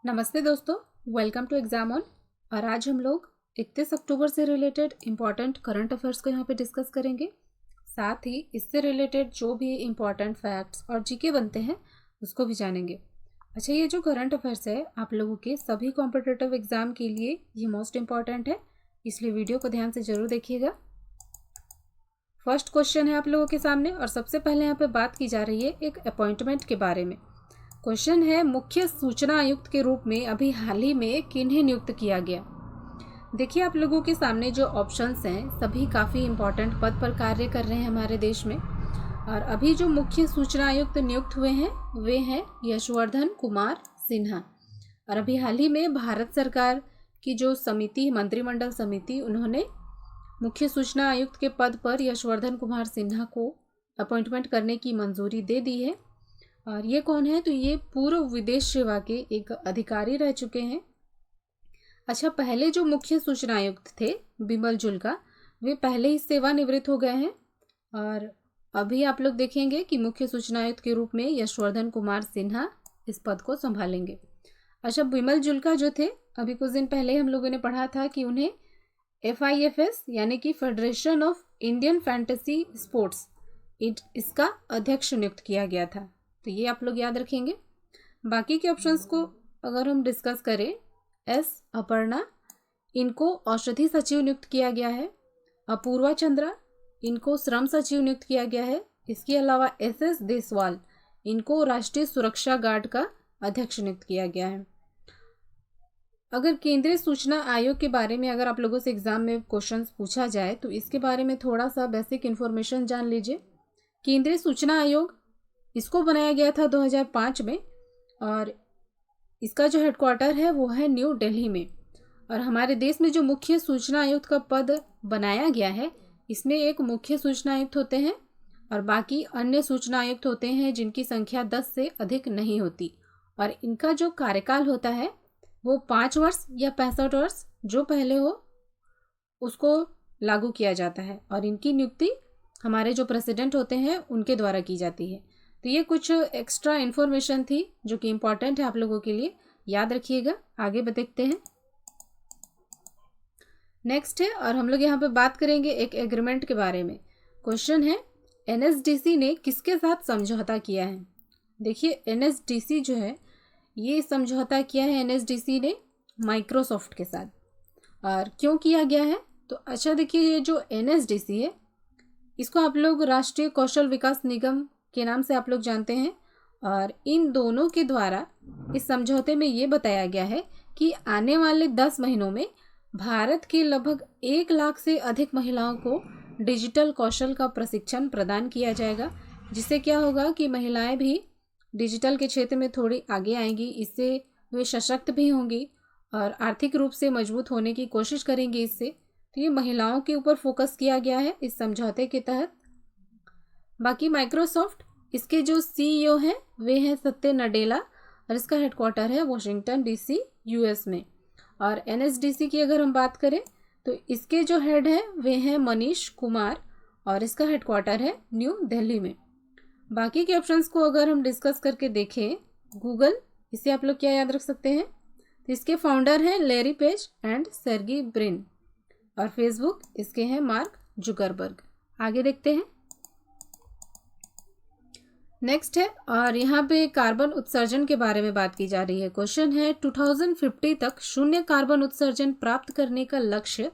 नमस्ते दोस्तों, welcome to exam on. और आज हम लोग 31 अक्टूबर से रिलेटेड इम्पॉर्टेंट करंट अफेयर्स को यहाँ पे डिस्कस करेंगे। साथ ही इससे रिलेटेड जो भी इम्पॉर्टेंट फैक्ट्स और जीके बनते हैं उसको भी जानेंगे। अच्छा, ये जो करंट अफेयर्स है आप लोगों के सभी कॉम्पिटिटिव एग्जाम के लिए ये मोस्ट इम्पॉर्टेंट है, इसलिए वीडियो को ध्यान से ज़रूर देखिएगा। फर्स्ट क्वेश्चन है आप लोगों के सामने और सबसे पहले यहाँ पे बात की जा रही है एक अपॉइंटमेंट के बारे में। क्वेश्चन है, मुख्य सूचना आयुक्त के रूप में अभी हाल ही में किन्हें नियुक्त किया गया। देखिए, आप लोगों के सामने जो ऑप्शंस हैं सभी काफ़ी इम्पोर्टेंट पद पर कार्य कर रहे हैं हमारे देश में। और अभी जो मुख्य सूचना आयुक्त नियुक्त हुए हैं वे हैं यशवर्धन कुमार सिन्हा। और अभी हाल ही में भारत सरकार की जो समिति, मंत्रिमंडल समिति, उन्होंने मुख्य सूचना आयुक्त के पद पर यशवर्धन कुमार सिन्हा को अपॉइंटमेंट करने की मंजूरी दे दी है। और ये कौन है, तो ये पूर्व विदेश सेवा के एक अधिकारी रह चुके हैं। अच्छा, पहले जो मुख्य सूचना आयुक्त थे बिमल जुल्का, वे पहले ही सेवानिवृत्त हो गए हैं। और अभी आप लोग देखेंगे कि मुख्य सूचना आयुक्त के रूप में यशवर्धन कुमार सिन्हा इस पद को संभालेंगे। अच्छा, बिमल जुल्का जो थे, अभी कुछ दिन पहले हम लोगों ने पढ़ा था कि उन्हें FIFS यानी कि federation of Indian fantasy sports, इसका अध्यक्ष नियुक्त किया गया था। तो ये आप लोग याद रखेंगे। बाकी के ऑप्शंस को अगर हम डिस्कस करें, अपर्णा, इनको औषधि सचिव नियुक्त किया गया है। अपूर्वा चंद्रा, इनको श्रम सचिव नियुक्त किया गया है। इसके अलावा SS देसवाल, इनको राष्ट्रीय सुरक्षा गार्ड का अध्यक्ष नियुक्त किया गया है। अगर केंद्रीय सूचना आयोग के बारे में अगर आप लोगों से एग्जाम में क्वेश्चंस पूछा जाए तो इसके बारे में थोड़ा सा बेसिक इन्फॉर्मेशन जान लीजिए। केंद्रीय सूचना आयोग, इसको बनाया गया था 2005 में और इसका जो हेडक्वार्टर है वो है न्यू दिल्ली में। और हमारे देश में जो मुख्य सूचना आयुक्त का पद बनाया गया है, इसमें एक मुख्य सूचना आयुक्त होते हैं और बाकी अन्य सूचना आयुक्त होते हैं जिनकी संख्या 10 से अधिक नहीं होती। और इनका जो कार्यकाल होता है वो 5 वर्ष या 65 वर्ष जो पहले हो उसको लागू किया जाता है। और इनकी नियुक्ति हमारे जो प्रेसिडेंट होते हैं उनके द्वारा की जाती है। तो ये कुछ एक्स्ट्रा इन्फॉर्मेशन थी जो कि इम्पॉर्टेंट है आप लोगों के लिए, याद रखिएगा। आगे देखते हैं, नेक्स्ट है और हम लोग यहाँ पे बात करेंगे एक एग्रीमेंट के बारे में। क्वेश्चन है, NSDC ने किसके साथ समझौता किया है। देखिए, NSDC जो है ये समझौता किया है NSDC ने माइक्रोसॉफ्ट के साथ। और क्यों किया गया है, तो अच्छा देखिए, ये जो NSDC है इसको आप लोग राष्ट्रीय कौशल विकास निगम के नाम से आप लोग जानते हैं। और इन दोनों के द्वारा इस समझौते में ये बताया गया है कि आने वाले 10 महीनों में भारत के लगभग 1 लाख से अधिक महिलाओं को डिजिटल कौशल का प्रशिक्षण प्रदान किया जाएगा, जिससे क्या होगा कि महिलाएं भी डिजिटल के क्षेत्र में थोड़ी आगे आएंगी। इससे वे सशक्त भी होंगी और आर्थिक रूप से मजबूत होने की कोशिश करेंगी इससे। तो ये महिलाओं के ऊपर फोकस किया गया है इस समझौते के तहत। बाकी माइक्रोसॉफ्ट, इसके जो CEO हैं वे हैं सत्य नडेला और इसका हेडक्वार्टर है वॉशिंगटन DC US में। और NSDC की अगर हम बात करें तो इसके जो हेड हैं वे हैं मनीष कुमार और इसका हेडक्वार्टर है न्यू दिल्ली में। बाकी के ऑप्शंस को अगर हम डिस्कस करके देखें, गूगल, इसे आप लोग क्या याद रख सकते हैं, तो इसके फाउंडर हैं लैरी पेज एंड सर्गी ब्रिन। और फेसबुक, इसके हैं मार्क जुकरबर्ग। आगे देखते हैं, नेक्स्ट है और यहाँ पे कार्बन उत्सर्जन के बारे में बात की जा रही है। क्वेश्चन है, 2050 तक शून्य कार्बन उत्सर्जन प्राप्त करने का लक्ष्य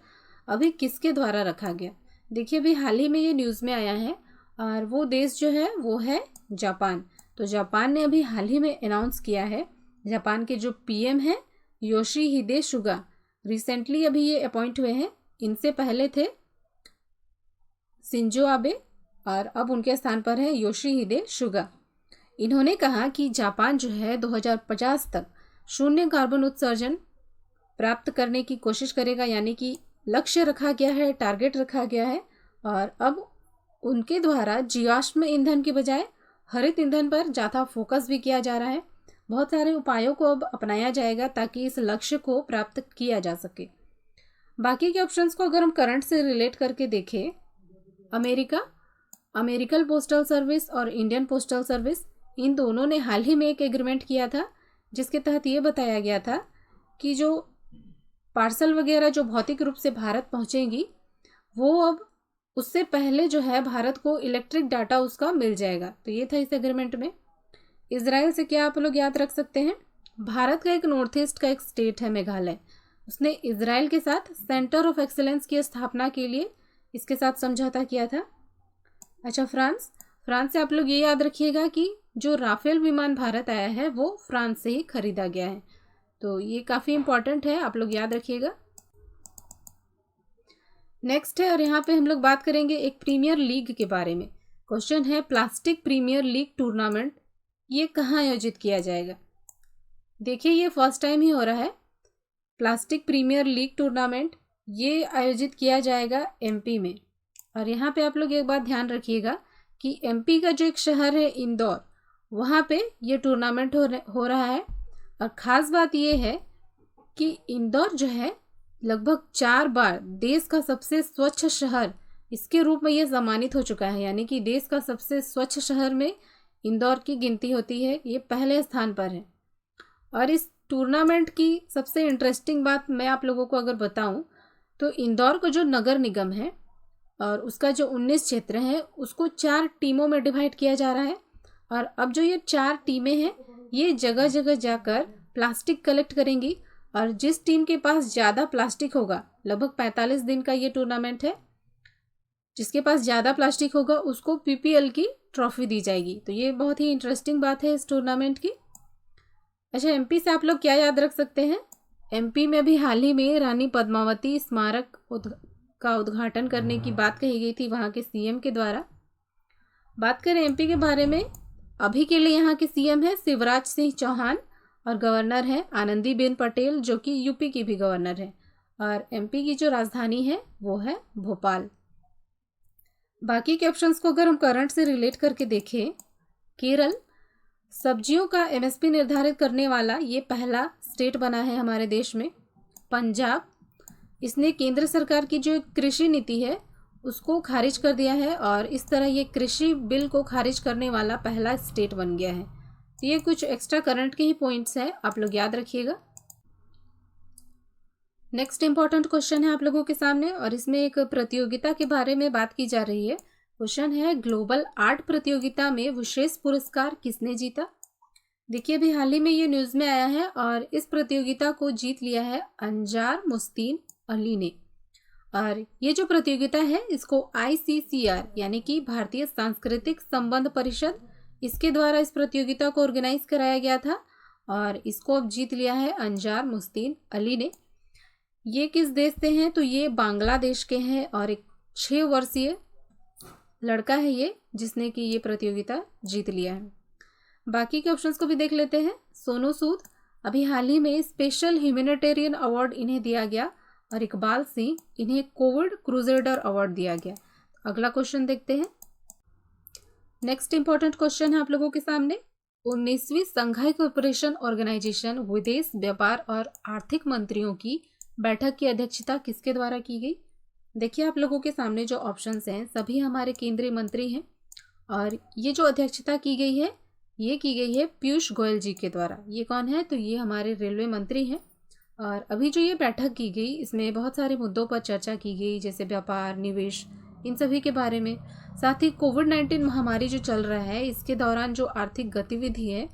अभी किसके द्वारा रखा गया। देखिए, अभी हाल ही में ये न्यूज़ में आया है और वो देश जो है वो है जापान। तो जापान ने अभी हाल ही में अनाउंस किया है, जापान के जो PM हैं योशिहिदे सुगा, रिसेंटली अभी ये अपॉइंट हुए हैं। इनसे पहले थे शिंजो आबे और अब उनके स्थान पर है योशिहिदे सुगा। इन्होंने कहा कि जापान जो है 2050 तक शून्य कार्बन उत्सर्जन प्राप्त करने की कोशिश करेगा, यानी कि लक्ष्य रखा गया है, टारगेट रखा गया है। और अब उनके द्वारा जीवाश्म ईंधन के बजाय हरित ईंधन पर ज़्यादा फोकस भी किया जा रहा है। बहुत सारे उपायों को अब अपनाया जाएगा ताकि इस लक्ष्य को प्राप्त किया जा सके। बाकी के ऑप्शंस को अगर हम करंट से रिलेट करके देखें, अमेरिकन पोस्टल सर्विस और इंडियन पोस्टल सर्विस, इन दोनों ने हाल ही में एक एग्रीमेंट किया था जिसके तहत ये बताया गया था कि जो पार्सल वगैरह जो भौतिक रूप से भारत पहुंचेंगी वो अब उससे पहले जो है भारत को इलेक्ट्रिक डाटा उसका मिल जाएगा। तो ये था इस एग्रीमेंट में। इजराइल से क्या आप लोग याद रख सकते हैं, भारत का एक नॉर्थ ईस्ट का एक स्टेट है मेघालय, उसने इजराइल के साथ सेंटर ऑफ एक्सीलेंस की स्थापना के लिए इसके साथ समझौता किया था। अच्छा, फ्रांस से आप लोग ये याद रखिएगा कि जो राफेल विमान भारत आया है वो फ्रांस से ही खरीदा गया है, तो ये काफ़ी इंपॉर्टेंट है, आप लोग याद रखिएगा। नेक्स्ट है, और यहाँ पे हम लोग बात करेंगे एक प्रीमियर लीग के बारे में। क्वेश्चन है, प्लास्टिक प्रीमियर लीग टूर्नामेंट ये कहाँ आयोजित किया जाएगा। देखिए, ये फर्स्ट टाइम ही हो रहा है। प्लास्टिक प्रीमियर लीग टूर्नामेंट ये आयोजित किया जाएगा एमपी में। और यहाँ पे आप लोग एक बात ध्यान रखिएगा कि एमपी का जो एक शहर है इंदौर, वहाँ पे ये टूर्नामेंट हो रहा है। और ख़ास बात ये है कि इंदौर जो है लगभग 4 बार देश का सबसे स्वच्छ शहर इसके रूप में ये सम्मानित हो चुका है, यानी कि देश का सबसे स्वच्छ शहर में इंदौर की गिनती होती है, ये पहले स्थान पर है। और इस टूर्नामेंट की सबसे इंटरेस्टिंग बात मैं आप लोगों को अगर बताऊं तो इंदौर को जो नगर निगम है और उसका जो 19 क्षेत्र है उसको 4 टीमों में डिवाइड किया जा रहा है। और अब जो ये 4 टीमें हैं ये जगह जगह जाकर प्लास्टिक कलेक्ट करेंगी, और जिस टीम के पास ज़्यादा प्लास्टिक होगा, लगभग 45 दिन का ये टूर्नामेंट है, जिसके पास ज़्यादा प्लास्टिक होगा उसको पीपीएल की ट्रॉफी दी जाएगी। तो ये बहुत ही इंटरेस्टिंग बात है इस टूर्नामेंट की। अच्छा, एमपी से आप लोग क्या याद रख सकते हैं, एमपी में भी हाल ही में रानी पद्मावती स्मारक का उद्घाटन करने की बात कही गई थी वहाँ के सीएम के द्वारा। बात करें एमपी के बारे में, अभी के लिए यहाँ के सीएम है शिवराज सिंह चौहान और गवर्नर है आनंदीबेन पटेल, जो कि यूपी की भी गवर्नर है। और एमपी की जो राजधानी है वो है भोपाल। बाकी के ऑप्शंस को अगर हम करंट से रिलेट करके देखें, केरल सब्जियों का एमएसपी निर्धारित करने वाला ये पहला स्टेट बना है हमारे देश में। पंजाब, इसने केंद्र सरकार की जो कृषि नीति है उसको खारिज कर दिया है, और इस तरह ये कृषि बिल को खारिज करने वाला पहला स्टेट बन गया है। तो ये कुछ एक्स्ट्रा करंट के ही पॉइंट्स हैं, आप लोग याद रखिएगा। नेक्स्ट इंपॉर्टेंट क्वेश्चन है आप लोगों के सामने, और इसमें एक प्रतियोगिता के बारे में बात की जा रही है। क्वेश्चन है, ग्लोबल आर्ट प्रतियोगिता में विशेष पुरस्कार किसने जीता। देखिए, अभी हाल ही में ये न्यूज़ में आया है और इस प्रतियोगिता को जीत लिया है अंजार मुस्तीन अली ने। और ये जो प्रतियोगिता है इसको ICCR यानी कि भारतीय सांस्कृतिक संबंध परिषद, इसके द्वारा इस प्रतियोगिता को ऑर्गेनाइज कराया गया था, और इसको अब जीत लिया है अंजार मुस्तीन अली ने। ये किस देश से हैं, तो ये बांग्लादेश के हैं, और एक 6 वर्षीय लड़का है ये जिसने कि ये प्रतियोगिता जीत लिया है। बाकी के ऑप्शंस को भी देख लेते हैं। सोनू सूद, अभी हाल ही में स्पेशल ह्यूमैनिटेरियन अवार्ड इन्हें दिया गया, और इकबाल सिंह, इन्हें कोविड क्रूसेडर अवार्ड दिया गया। अगला क्वेश्चन देखते हैं। नेक्स्ट इंपॉर्टेंट क्वेश्चन है आप लोगों के सामने, 19वीं संघाई कोऑपरेशन ऑर्गेनाइजेशन विदेश व्यापार और आर्थिक मंत्रियों की बैठक की अध्यक्षता किसके द्वारा की गई। देखिए, आप लोगों के सामने जो ऑप्शंस हैं सभी हमारे केंद्रीय मंत्री हैं, और ये जो अध्यक्षता की गई है ये की गई है पीयूष गोयल जी के द्वारा। ये कौन है, तो ये हमारे रेलवे मंत्री हैं। और अभी जो ये बैठक की गई इसमें बहुत सारे मुद्दों पर चर्चा की गई, जैसे व्यापार, निवेश, इन सभी के बारे में। साथ ही कोविड-19 महामारी जो चल रहा है इसके दौरान जो आर्थिक गतिविधि है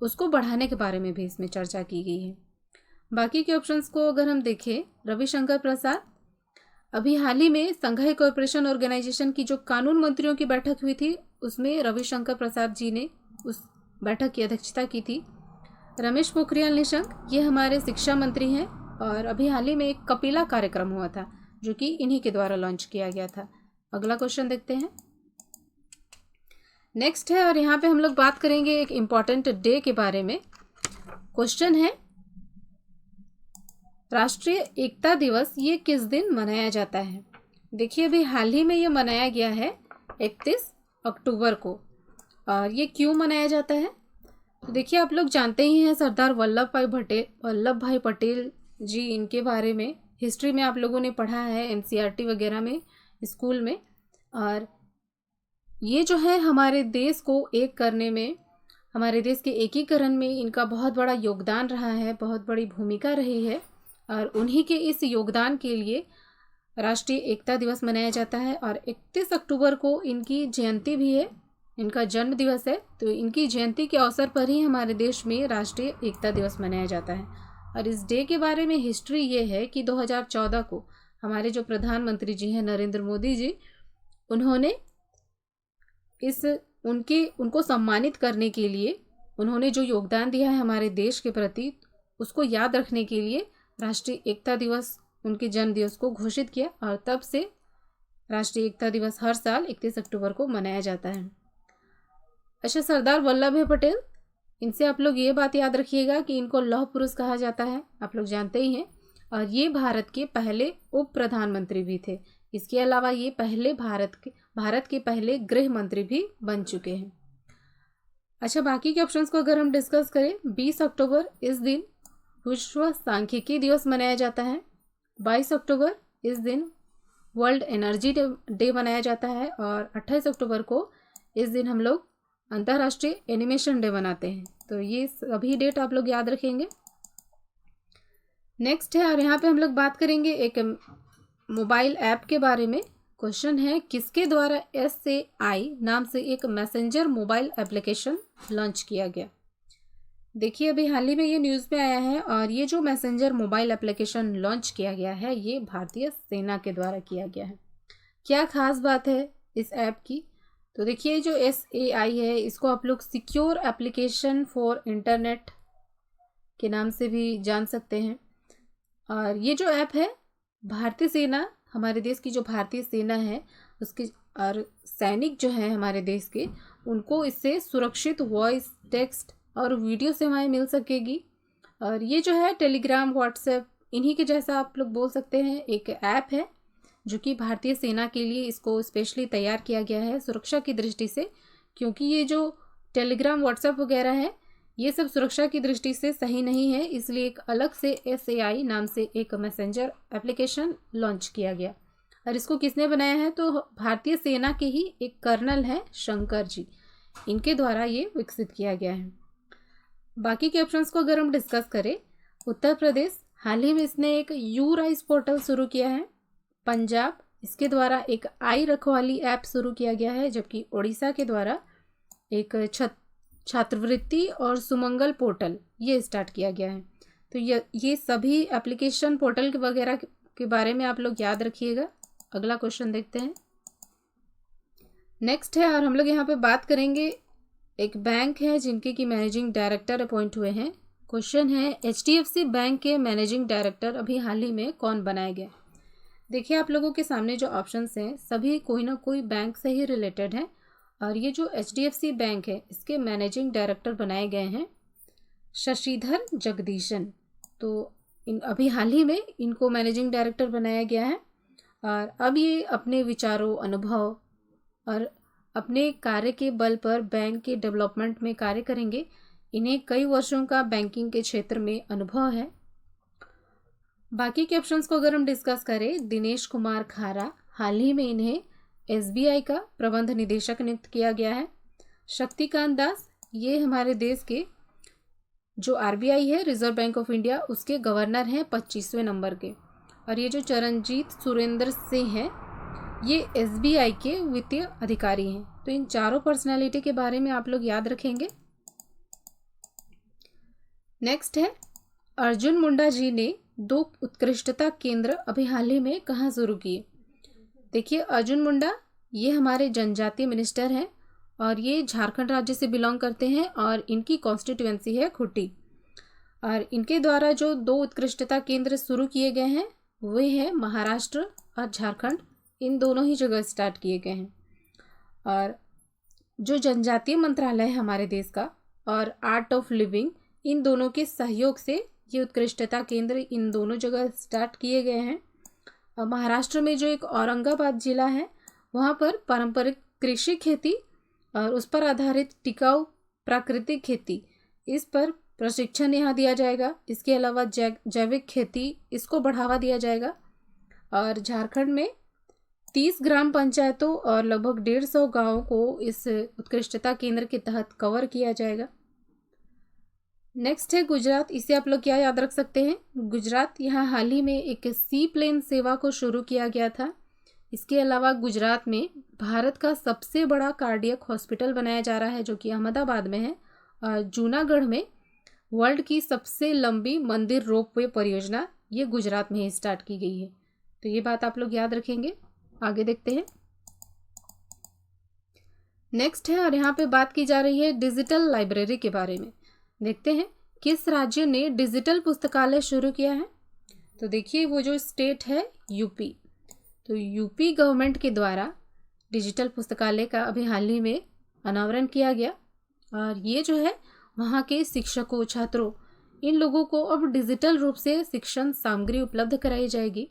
उसको बढ़ाने के बारे में भी इसमें चर्चा की गई है। बाकी के ऑप्शंस को अगर हम देखें, रविशंकर प्रसाद, अभी हाल ही में संघाई कोऑपरेशन ऑर्गेनाइजेशन की जो कानून मंत्रियों की बैठक हुई थी उसमें रविशंकर प्रसाद जी ने उस बैठक की अध्यक्षता की थी। रमेश पोखरियाल निशंक, ये हमारे शिक्षा मंत्री हैं, और अभी हाल ही में एक कपिला कार्यक्रम हुआ था जो कि इन्हीं के द्वारा लॉन्च किया गया था। अगला क्वेश्चन देखते हैं। नेक्स्ट है, और यहाँ पे हम लोग बात करेंगे एक इम्पॉर्टेंट डे के बारे में। क्वेश्चन है, राष्ट्रीय एकता दिवस ये किस दिन मनाया जाता है। देखिए, अभी हाल ही में ये मनाया गया है 31 अक्टूबर को। और ये क्यों मनाया जाता है, तो देखिए, आप लोग जानते ही हैं सरदार वल्लभ भाई पटेल जी, इनके बारे में हिस्ट्री में आप लोगों ने पढ़ा है NCERT वगैरह में, स्कूल में। और ये जो है हमारे देश को एक करने में हमारे देश के एकीकरण में इनका बहुत बड़ा योगदान रहा है, बहुत बड़ी भूमिका रही है और उन्हीं के इस योगदान के लिए राष्ट्रीय एकता दिवस मनाया जाता है। और 31 अक्टूबर को इनकी जयंती भी है, इनका जन्म दिवस है। तो इनकी जयंती के अवसर पर ही हमारे देश में राष्ट्रीय एकता दिवस मनाया जाता है। और इस डे के बारे में हिस्ट्री ये है कि 2014 को हमारे जो प्रधानमंत्री जी हैं नरेंद्र मोदी जी, उन्होंने उनको सम्मानित करने के लिए, उन्होंने जो योगदान दिया है हमारे देश के प्रति, उसको याद रखने के लिए राष्ट्रीय एकता दिवस, उनके जन्म दिवस को घोषित किया। और तब से राष्ट्रीय एकता दिवस हर साल 31 अक्टूबर को मनाया जाता है। अच्छा, सरदार वल्लभ भाई पटेल, इनसे आप लोग ये बात याद रखिएगा कि इनको लौह पुरुष कहा जाता है, आप लोग जानते ही हैं। और ये भारत के पहले उप प्रधानमंत्री भी थे। इसके अलावा ये भारत के पहले गृह मंत्री भी बन चुके हैं। अच्छा, बाकी के ऑप्शंस को अगर हम डिस्कस करें, 20 अक्टूबर इस दिन विश्व सांख्यिकी दिवस मनाया जाता है। 22 अक्टूबर इस दिन वर्ल्ड एनर्जी डे मनाया जाता है। और 28 अक्टूबर को इस दिन हम लोग अंतर्राष्ट्रीय एनिमेशन डे मनाते हैं। तो ये सभी डेट आप लोग याद रखेंगे। नेक्स्ट है, और यहाँ पे हम लोग बात करेंगे एक मोबाइल ऐप के बारे में। क्वेश्चन है, किसके द्वारा SAI नाम से एक मैसेंजर मोबाइल एप्लीकेशन लॉन्च किया गया। देखिए, अभी हाल ही में ये न्यूज़ में आया है और ये जो मैसेंजर मोबाइल एप्लीकेशन लॉन्च किया गया है ये भारतीय सेना के द्वारा किया गया है। क्या खास बात है इस ऐप की? तो देखिए, जो SAI है इसको आप लोग सिक्योर एप्लीकेशन फॉर इंटरनेट के नाम से भी जान सकते हैं। और ये जो ऐप है, भारतीय सेना, हमारे देश की जो भारतीय सेना है उसके और सैनिक जो हैं हमारे देश के, उनको इससे सुरक्षित वॉइस, टेक्स्ट और वीडियो सेवाएं मिल सकेगी। और ये जो है टेलीग्राम, व्हाट्सएप, इन्हीं के जैसा आप लोग बोल सकते हैं, एक ऐप है जो कि भारतीय सेना के लिए इसको स्पेशली तैयार किया गया है सुरक्षा की दृष्टि से। क्योंकि ये जो टेलीग्राम, व्हाट्सएप वगैरह है ये सब सुरक्षा की दृष्टि से सही नहीं है, इसलिए एक अलग से SAI नाम से एक मैसेंजर एप्लीकेशन लॉन्च किया गया। और इसको किसने बनाया है? तो भारतीय सेना के ही एक कर्नल हैं शंकर जी, इनके द्वारा ये विकसित किया गया है। बाकी के ऑप्शंस को अगर हम डिस्कस करें, उत्तर प्रदेश, हाल ही में इसने एक YouRise पोर्टल शुरू किया है। पंजाब, इसके द्वारा एक आई रखवाली ऐप शुरू किया गया है। जबकि उड़ीसा के द्वारा एक छात्रवृत्ति और सुमंगल पोर्टल ये स्टार्ट किया गया है। तो ये सभी एप्लीकेशन, पोर्टल वगैरह के बारे में आप लोग याद रखिएगा। अगला क्वेश्चन देखते हैं। नेक्स्ट है, और हम लोग यहाँ पे बात करेंगे, एक बैंक है जिनके की मैनेजिंग डायरेक्टर अपॉइंट हुए हैं। क्वेश्चन है, HDFC बैंक के मैनेजिंग डायरेक्टर अभी हाल ही में कौन बनाए गए। देखिए, आप लोगों के सामने जो ऑप्शंस हैं सभी कोई ना कोई बैंक से ही रिलेटेड है। और ये जो HDFC बैंक है इसके मैनेजिंग डायरेक्टर बनाए गए हैं शशिधर जगदीशन। तो अभी हाल ही में इनको मैनेजिंग डायरेक्टर बनाया गया है। और अब ये अपने विचारों, अनुभव और अपने कार्य के बल पर बैंक के डेवलपमेंट में कार्य करेंगे। इन्हें कई वर्षों का बैंकिंग के क्षेत्र में अनुभव है। बाकी के ऑप्शंस को अगर हम डिस्कस करें, दिनेश कुमार खारा, हाल ही में इन्हें SBI का प्रबंध निदेशक नियुक्त किया गया है। शक्तिकांत दास, ये हमारे देश के जो RBI है, रिजर्व बैंक ऑफ इंडिया, उसके गवर्नर हैं 25वें नंबर के। और ये जो चरणजीत सुरेंद्र सिंह हैं ये SBI के वित्तीय अधिकारी हैं। तो इन चारों पर्सनालिटी के बारे में आप लोग याद रखेंगे। नेक्स्ट है, अर्जुन मुंडा जी ने 2 उत्कृष्टता केंद्र अभी हाल ही में कहाँ शुरू किए। देखिए, अर्जुन मुंडा ये हमारे जनजातीय मिनिस्टर हैं और ये झारखंड राज्य से बिलोंग करते हैं और इनकी कॉन्स्टिट्यूएंसी है खुट्टी। और इनके द्वारा जो 2 उत्कृष्टता केंद्र शुरू किए गए हैं वे हैं महाराष्ट्र और झारखंड, इन दोनों ही जगह स्टार्ट किए गए हैं। और जो जनजातीय मंत्रालय है हमारे देश का और आर्ट ऑफ लिविंग, इन दोनों के सहयोग से ये उत्कृष्टता केंद्र इन दोनों जगह स्टार्ट किए गए हैं। और महाराष्ट्र में जो एक औरंगाबाद जिला है वहाँ पर पारंपरिक कृषि खेती और उस पर आधारित टिकाऊ प्राकृतिक खेती, इस पर प्रशिक्षण यहाँ दिया जाएगा। इसके अलावा जैविक खेती, इसको बढ़ावा दिया जाएगा। और झारखंड में 30 ग्राम पंचायतों और लगभग 150 गाँवों को इस उत्कृष्टता केंद्र के तहत कवर किया जाएगा। नेक्स्ट है गुजरात। इसे आप लोग क्या याद रख सकते हैं? गुजरात, यहाँ हाल ही में एक सी प्लेन सेवा को शुरू किया गया था। इसके अलावा गुजरात में भारत का सबसे बड़ा कार्डियक हॉस्पिटल बनाया जा रहा है जो कि अहमदाबाद में है। और जूनागढ़ में वर्ल्ड की सबसे लंबी मंदिर रोपवे परियोजना ये गुजरात में ही स्टार्ट की गई है। तो ये बात आप लोग याद रखेंगे। आगे देखते हैं। नेक्स्ट है, और यहाँ पे बात की जा रही है डिजिटल लाइब्रेरी के बारे में। देखते हैं किस राज्य ने डिजिटल पुस्तकालय शुरू किया है। तो देखिए वो जो स्टेट है यूपी। तो यूपी गवर्नमेंट के द्वारा डिजिटल पुस्तकालय का अभी हाल ही में अनावरण किया गया। और ये जो है वहाँ के शिक्षकों, छात्रों, इन लोगों को अब डिजिटल रूप से शिक्षण सामग्री उपलब्ध कराई जाएगी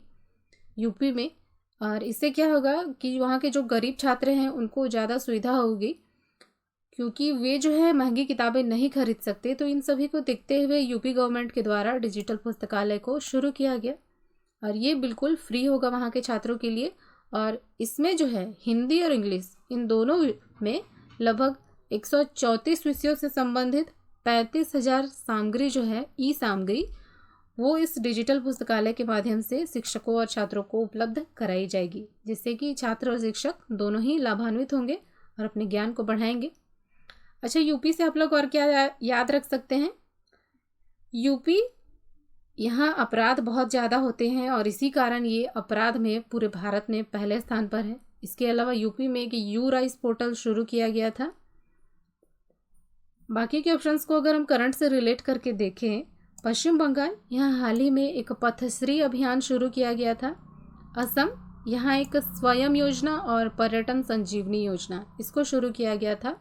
यूपी में। और इससे क्या होगा कि वहाँ के जो गरीब छात्र हैं उनको ज़्यादा सुविधा होगी, क्योंकि वे जो है महंगी किताबें नहीं खरीद सकते। तो इन सभी को देखते हुए यूपी गवर्नमेंट के द्वारा डिजिटल पुस्तकालय को शुरू किया गया और ये बिल्कुल फ्री होगा वहाँ के छात्रों के लिए। और इसमें जो है हिंदी और इंग्लिश इन दोनों में लगभग 134 विषयों से संबंधित 35,000 सामग्री जो है ई सामग्री वो इस डिजिटल पुस्तकालय के माध्यम से शिक्षकों और छात्रों को उपलब्ध कराई जाएगी, जिससे कि छात्र और शिक्षक दोनों ही लाभान्वित होंगे और अपने ज्ञान को बढ़ाएंगे। अच्छा, यूपी से आप लोग और क्या याद रख सकते हैं? यूपी, यहाँ अपराध बहुत ज़्यादा होते हैं और इसी कारण ये अपराध में पूरे भारत में पहले स्थान पर है। इसके अलावा यूपी में एक यू राइस पोर्टल शुरू किया गया था। बाकी के ऑप्शंस को अगर हम करंट से रिलेट करके देखें, पश्चिम बंगाल, यहाँ हाल ही में एक पथश्री अभियान शुरू किया गया था। असम, यहाँ एक स्वयं योजना और पर्यटन संजीवनी योजना इसको शुरू किया गया था।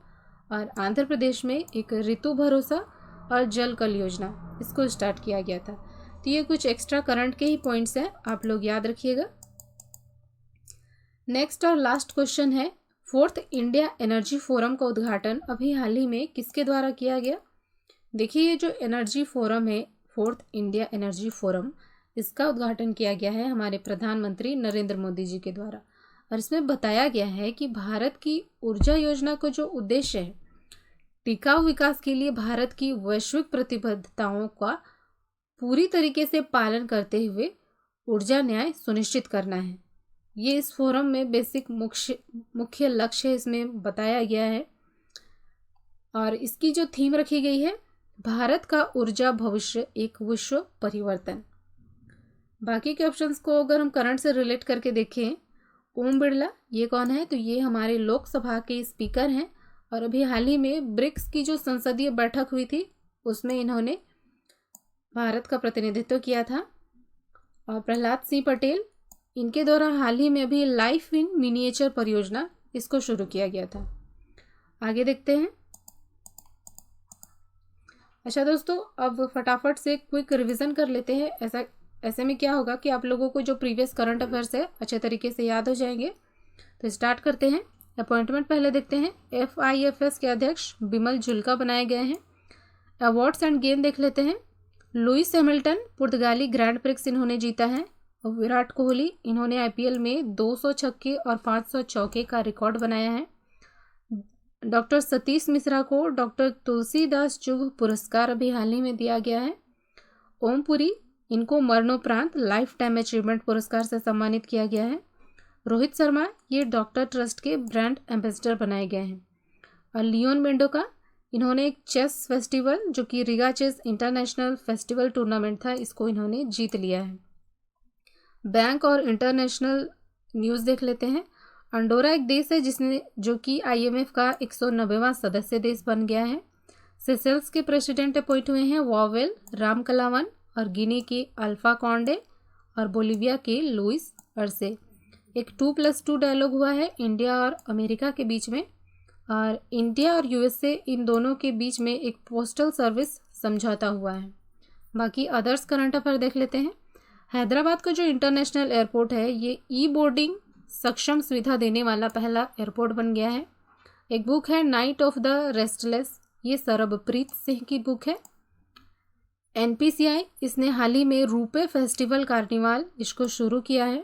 और आंध्र प्रदेश में एक ऋतु भरोसा और जल कल योजना इसको स्टार्ट किया गया था। तो ये कुछ एक्स्ट्रा करंट के ही पॉइंट्स हैं, आप लोग याद रखिएगा। नेक्स्ट और लास्ट क्वेश्चन है, 4th इंडिया एनर्जी फोरम का उद्घाटन अभी हाल ही में किसके द्वारा किया गया? देखिए ये जो एनर्जी फोरम है, 4th इंडिया एनर्जी फोरम, इसका उद्घाटन किया गया है हमारे प्रधानमंत्री नरेंद्र मोदी जी के द्वारा। और इसमें बताया गया है कि भारत की ऊर्जा योजना का जो उद्देश्य है, टिकाऊ विकास के लिए भारत की वैश्विक प्रतिबद्धताओं का पूरी तरीके से पालन करते हुए ऊर्जा न्याय सुनिश्चित करना है। ये इस फोरम में बेसिक मुख्य लक्ष्य इसमें बताया गया है। और इसकी जो थीम रखी गई है, भारत का ऊर्जा भविष्य एक विश्व परिवर्तन। बाकी के ऑप्शंस को अगर हम करंट से रिलेट करके देखें, ओम बिरला, ये कौन है? तो ये हमारे लोकसभा के स्पीकर हैं और अभी हाल ही में ब्रिक्स की जो संसदीय बैठक हुई थी उसमें इन्होंने भारत का प्रतिनिधित्व किया था। और प्रहलाद सिंह पटेल, इनके द्वारा हाल ही में अभी लाइफ इन मिनिएचर परियोजना इसको शुरू किया गया था। आगे देखते हैं। अच्छा दोस्तों, अब फटाफट से क्विक रिवीजन कर लेते हैं। ऐसे में क्या होगा कि आप लोगों को जो प्रीवियस करंट अफेयर्स है अच्छे तरीके से याद हो जाएंगे। तो स्टार्ट करते हैं। अपॉइंटमेंट पहले देखते हैं। FIFS के अध्यक्ष बिमल जुल्का बनाए गए हैं। अवार्ड्स एंड गेम देख लेते हैं। लुइस हैमिल्टन पुर्तगाली ग्रैंड प्रिक्स इन्होंने जीता है। और विराट कोहली, इन्होंने IPL में 200 छक्के और 500 चौके का रिकॉर्ड बनाया है। डॉक्टर सतीश मिश्रा को डॉक्टर तुलसीदास चुग पुरस्कार अभी हाल ही में दिया गया है। ओम पुरी, इनको मरणोपरांत लाइफ टाइम अचीवमेंट पुरस्कार से सम्मानित किया गया है। रोहित शर्मा, ये डॉक्टर ट्रस्ट के ब्रांड एम्बेसडर बनाए गए हैं। और लियोन मेंडोका, इन्होंने एक चेस फेस्टिवल जो कि Riga chess international festival tournament था, इसको इन्होंने जीत लिया है। बैंक और इंटरनेशनल न्यूज़ देख लेते हैं। अंडोरा एक देश है जो कि IMF का 190वां सदस्य देश बन गया है। सेशेल्स के प्रेसिडेंट अपॉइंट हुए हैं वावेल रामकलावन, और गिनी के अल्फा कॉन्डे, और बोलिविया के लुइस अर्से। एक 2+2 डायलॉग हुआ है इंडिया और अमेरिका के बीच में। और इंडिया और USA इन दोनों के बीच में एक पोस्टल सर्विस समझौता हुआ है। बाकी अदर्स करंट अफेयर देख लेते हैं। हैदराबाद का जो इंटरनेशनल एयरपोर्ट है, ये बोर्डिंग सक्षम सुविधा देने वाला पहला एयरपोर्ट बन गया है। एक बुक है नाइट ऑफ द रेस्टलेस, ये सरबप्रीत सिंह की बुक है। NPCI, इसने हाल ही में रुपे फेस्टिवल कार्निवाल इसको शुरू किया है।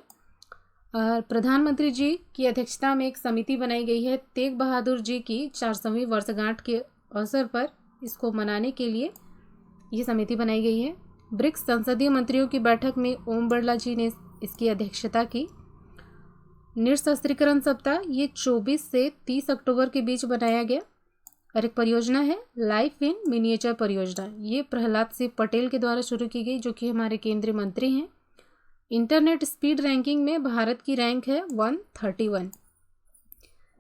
और प्रधानमंत्री जी की अध्यक्षता में एक समिति बनाई गई है तेग बहादुर जी की 400वीं वर्षगांठ के अवसर पर इसको मनाने के लिए। ये समिति बनाई गई है। ब्रिक्स संसदीय मंत्रियों की बैठक में ओम बिरला जी ने इसकी अध्यक्षता की। निरशस्त्रीकरण सप्ताह ये 24 से 30 अक्टूबर के बीच बनाया गया। और एक परियोजना है लाइफ इन मिनिएचर परियोजना, ये प्रहलाद सिंह पटेल के द्वारा शुरू की गई, जो कि हमारे केंद्रीय मंत्री हैं। इंटरनेट स्पीड रैंकिंग में भारत की रैंक है 131।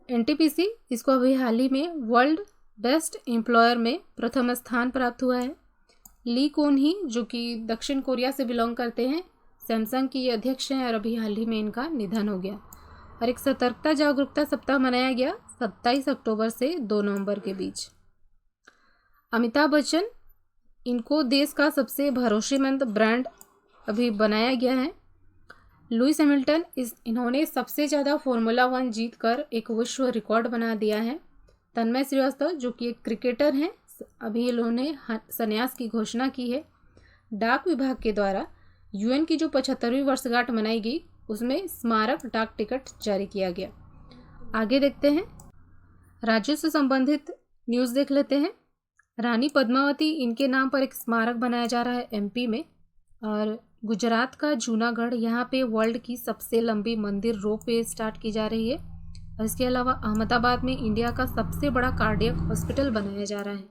एनटीपीसी इसको अभी हाल ही में वर्ल्ड बेस्ट एम्प्लॉयर में प्रथम स्थान प्राप्त हुआ है। ली कोन ही, जो कि दक्षिण कोरिया से बिलोंग करते हैं, सैमसंग की अध्यक्ष हैं और अभी हाल ही में इनका निधन हो गया। और एक सतर्कता जागरूकता सप्ताह मनाया गया 27 अक्टूबर से 2 नवंबर के बीच। अमिताभ बच्चन, इनको देश का सबसे भरोसेमंद ब्रांड अभी बनाया गया है। लुइस हैमिल्टन, इन्होंने सबसे ज़्यादा फॉर्मूला 1 जीत कर एक विश्व रिकॉर्ड बना दिया है। तन्मय श्रीवास्तव, जो कि एक क्रिकेटर हैं, अभी इन्होंने संन्यास की घोषणा की है। डाक विभाग के द्वारा यूएन की जो 75वीं वर्षगांठ मनाई गई, उसमें स्मारक डाक टिकट जारी किया गया। आगे देखते हैं, राज्यों से संबंधित न्यूज़ देख लेते हैं। रानी पद्मावती, इनके नाम पर एक स्मारक बनाया जा रहा है एमपी में। और गुजरात का जूनागढ़, यहाँ पे वर्ल्ड की सबसे लंबी मंदिर रोपवे स्टार्ट की जा रही है। और इसके अलावा अहमदाबाद में इंडिया का सबसे बड़ा कार्डियक हॉस्पिटल बनाया जा रहा है।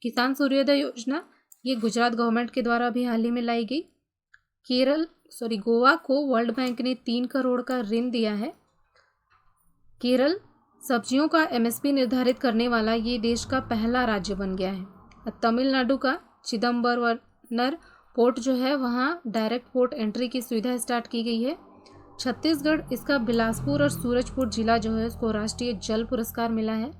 किसान सूर्योदय योजना, ये गुजरात गवर्नमेंट के द्वारा अभी हाल ही में लाई गई। गोवा को वर्ल्ड बैंक ने 3 करोड़ का ऋण दिया है। केरल सब्जियों का एमएसपी निर्धारित करने वाला ये देश का पहला राज्य बन गया है। तमिलनाडु का चिदम्बरम पोर्ट जो है, वहाँ डायरेक्ट पोर्ट एंट्री की सुविधा स्टार्ट की गई है। छत्तीसगढ़, इसका बिलासपुर और सूरजपुर जिला जो है, उसको राष्ट्रीय जल पुरस्कार मिला है।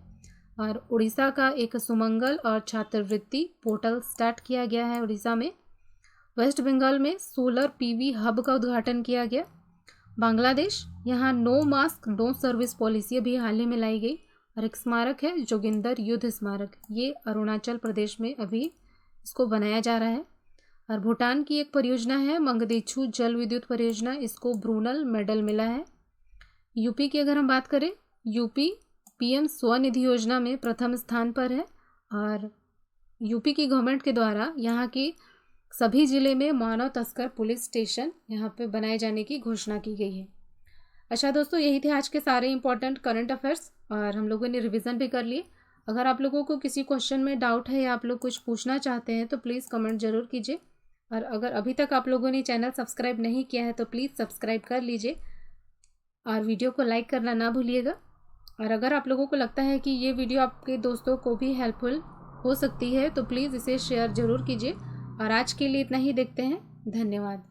और उड़ीसा का एक सुमंगल और छात्रवृत्ति पोर्टल स्टार्ट किया गया है उड़ीसा में। वेस्ट बंगाल में सोलर पीवी हब का उद्घाटन किया गया। बांग्लादेश, यहाँ no mask no service policy अभी हाल ही में लाई गई। और एक स्मारक है जोगिंदर युद्ध स्मारक, ये अरुणाचल प्रदेश में अभी इसको बनाया जा रहा है। और भूटान की एक परियोजना है मंगदेछू जल विद्युत परियोजना, इसको ब्रूनल मेडल मिला है। यूपी की अगर हम बात करें, यूपी पीएम स्वनिधि योजना में प्रथम स्थान पर है। और यूपी की गवर्नमेंट के द्वारा यहाँ की सभी जिले में मानव तस्कर पुलिस स्टेशन यहाँ पे बनाए जाने की घोषणा की गई है। अच्छा दोस्तों, यही थे आज के सारे इंपॉर्टेंट करंट अफेयर्स और हम लोगों ने रिवीजन भी कर लिए। अगर आप लोगों को किसी क्वेश्चन में डाउट है या आप लोग कुछ पूछना चाहते हैं तो प्लीज़ कमेंट ज़रूर कीजिए। और अगर अभी तक आप लोगों ने चैनल सब्सक्राइब नहीं किया है तो प्लीज़ सब्सक्राइब कर लीजिए और वीडियो को लाइक करना ना भूलिएगा। और अगर आप लोगों को लगता है कि ये वीडियो आपके दोस्तों को भी हेल्पफुल हो सकती है तो प्लीज़ इसे शेयर ज़रूर कीजिए। और आज के लिए इतना ही, देखते हैं, धन्यवाद।